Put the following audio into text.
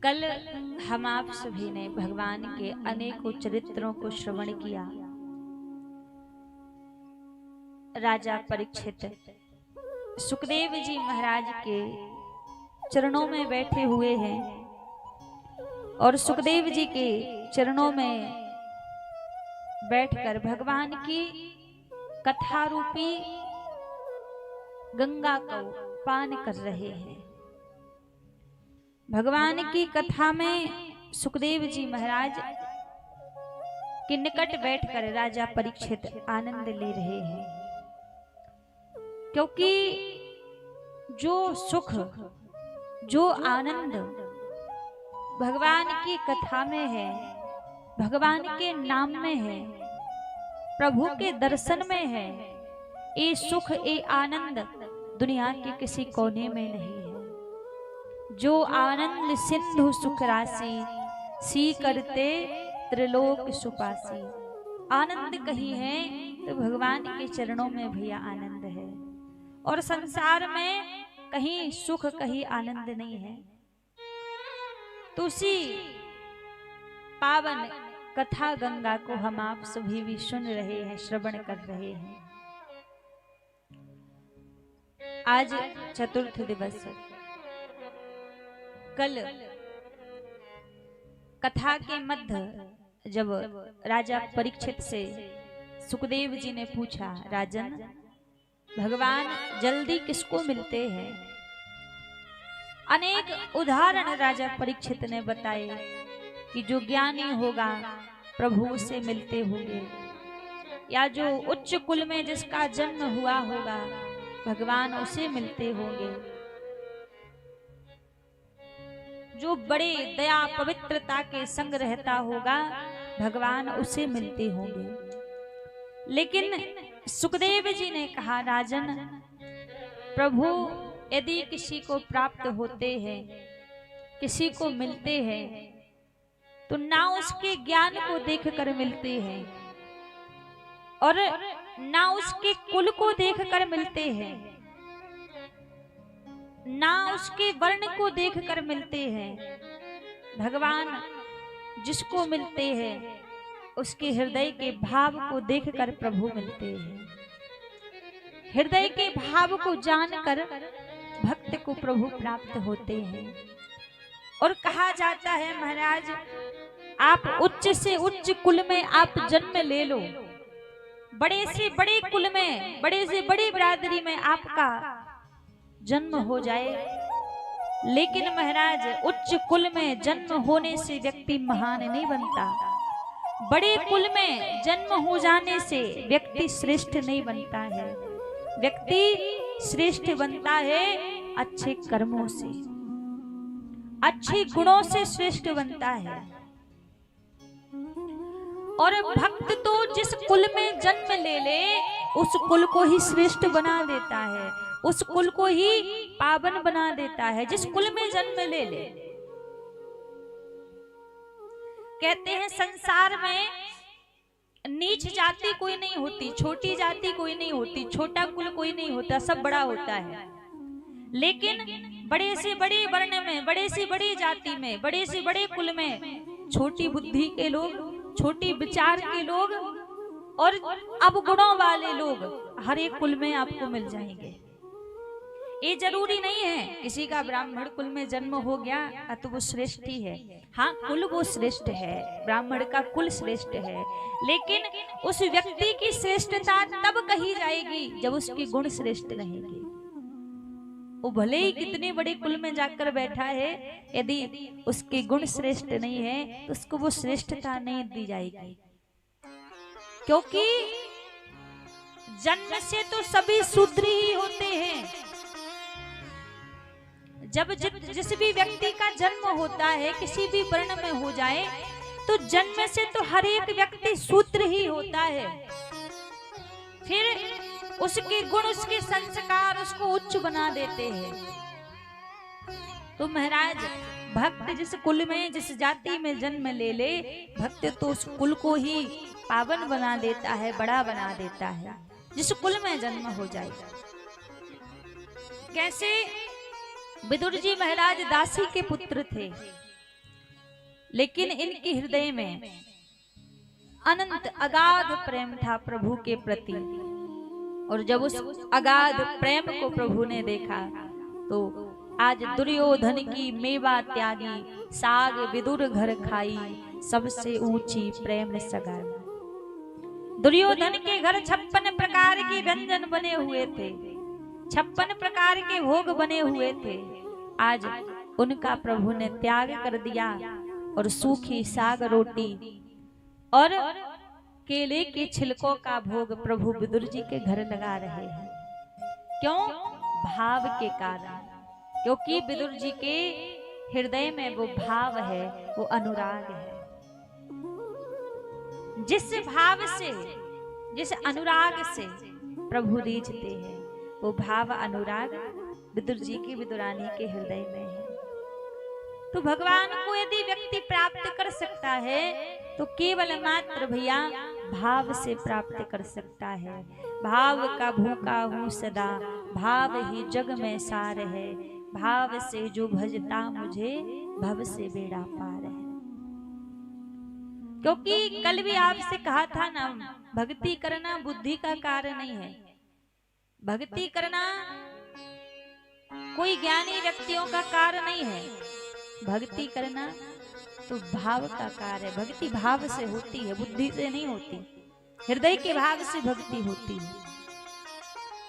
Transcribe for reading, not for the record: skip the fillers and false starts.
कल हम आप सभी ने भगवान के अनेकों चरित्रों को श्रवण किया। राजा परीक्षित सुखदेव जी महाराज के चरणों में बैठे हुए हैं और सुखदेव जी के चरणों में बैठकर भगवान की कथा रूपी गंगा को पान कर रहे हैं। भगवान की कथा में सुखदेव जी महाराज के निकट बैठकर राजा परीक्षित आनंद ले रहे हैं, क्योंकि जो सुख जो आनंद भगवान की कथा में है, भगवान के नाम में है, प्रभु के दर्शन में है, ये सुख ये आनंद दुनिया के किसी कोने में नहीं है। जो आनंद सिंधु सुख राशि सी करते त्रिलोक सुपासी। आनंद कहीं है तो भगवान के चरणों में भैया आनंद है, और संसार में कहीं सुख कहीं आनंद नहीं है। तो उसी पावन कथा गंगा को हम आप सभी भी सुन रहे हैं, श्रवण कर रहे हैं। आज चतुर्थ दिवस, कल कथा के मध्य जब राजा परीक्षित से सुखदेव जी ने पूछा, राजन भगवान जल्दी किसको मिलते हैं, अनेक उदाहरण राजा परीक्षित ने बताए कि जो ज्ञानी होगा प्रभु से मिलते होंगे, या जो उच्च कुल में जिसका जन्म हुआ होगा भगवान उसे मिलते होंगे, जो बड़े दया पवित्रता के संग रहता होगा भगवान उसे मिलते होंगे। लेकिन सुखदेव जी ने कहा, राजन प्रभु यदि किसी को प्राप्त होते हैं, किसी को मिलते हैं, तो ना उसके ज्ञान को देखकर मिलते हैं और ना उसके कुल को देखकर मिलते हैं, ना उसके वर्ण को देखकर मिलते हैं। भगवान जिसको मिलते हैं उसके हृदय के भाव को देखकर प्रभु मिलते हैं। हृदय के भाव को जानकर भक्त को प्रभु प्राप्त होते हैं। और कहा जाता है, महाराज आप उच्च से उच्च कुल में आप जन्म ले लो, बड़े से बड़े कुल में, बड़े से बड़ी बिरादरी में आपका जन्म हो जाए, लेकिन महाराज उच्च कुल में जन्म होने से व्यक्ति महान नहीं बनता। बड़े कुल में जन्म हो जाने से व्यक्ति श्रेष्ठ नहीं बनता है। व्यक्ति श्रेष्ठ बनता है अच्छे कर्मों से, अच्छे गुणों से श्रेष्ठ बनता है। और भक्त तो जिस कुल में जन्म ले ले उस कुल को ही श्रेष्ठ बना देता है, उस कुल को ही पावन बना देता है जिस कुल में जन्म ले ले। कहते हैं संसार में नीच जाति कोई नहीं होती, छोटी जाति कोई नहीं होती, छोटा कुल कोई नहीं होता, सब बड़ा होता है। लेकिन बड़े से बड़े वर्ण में, बड़े से बड़ी जाति में, बड़े से बड़े कुल में छोटी बुद्धि के लोग, छोटी विचार के लोग और अवगुणों वाले लोग हर एक कुल में आपको मिल जाएंगे। ये जरूरी नहीं है किसी का ब्राह्मण कुल में जन्म हो गया तो वो श्रेष्ठ ही है। हाँ, कुल वो श्रेष्ठ है, ब्राह्मण का कुल श्रेष्ठ है, लेकिन उस व्यक्ति की श्रेष्ठता तब कही जाएगी जब उसके गुण श्रेष्ठ रहेंगे। वो भले ही कितने बड़े कुल में जाकर बैठा है, यदि उसके गुण श्रेष्ठ नहीं है तो उसको वो श्रेष्ठता नहीं दी जाएगी। क्योंकि जन्म से तो सभी शूद्र ही होते हैं। जब जिस भी व्यक्ति का जन्म होता है किसी भी वर्ण में हो जाए तो जन्म से तो हर एक व्यक्ति शूद्र ही होता है। फिर उसके गुण, उसके संस्कार उसको उच्च बना देते हैं। तो महाराज भक्त जिस कुल में, जिस जाति में जन्म ले ले, भक्त तो उस कुल को ही पावन बना देता है, बड़ा बना देता है जिस कुल में जन्म हो जाए। कैसे विदुर जी महाराज दासी के पुत्र थे, लेकिन इनके हृदय में अनंत अगाध प्रेम था प्रभु के प्रति। और जब उस अगाध प्रेम को प्रभु ने देखा तो आज दुर्योधन की मेवा त्यागी, साग विदुर घर खाई, सबसे ऊंची प्रेम सगाई। दुर्योधन के घर 56 प्रकार के व्यंजन बने हुए थे, 56 प्रकार के भोग बने हुए थे। आज उनका प्रभु ने त्याग कर दिया और सूखी साग रोटी और केले के छिलकों का भोग प्रभु विदुर जी के घर लगा रहे हैं। क्यों? भाव के कारण। क्योंकि विदुर जी के हृदय में वो भाव है, वो अनुराग है। जिस भाव से, जिस अनुराग से प्रभु रीझते हैं, वो भाव अनुराग विदुर जी की, विदुरानी के हृदय में है। तो भगवान को यदि व्यक्ति प्राप्त कर सकता है तो केवल मात्र भैया भाव से प्राप्त कर सकता है। भाव का भूखा हूँ सदा, भाव ही जग में सार है, भाव से जो भजता मुझे भव से बेड़ा पार है। क्योंकि कल भी आपसे कहा था ना, भक्ति करना बुद्धि का कार्य नहीं है। भक्ति करना कोई ज्ञानी व्यक्तियों का कार्य नहीं है। भक्ति करना तो भाव का कार्य है। भक्ति भाव से होती है, बुद्धि से नहीं होती। हृदय के भाव से भक्ति होती है।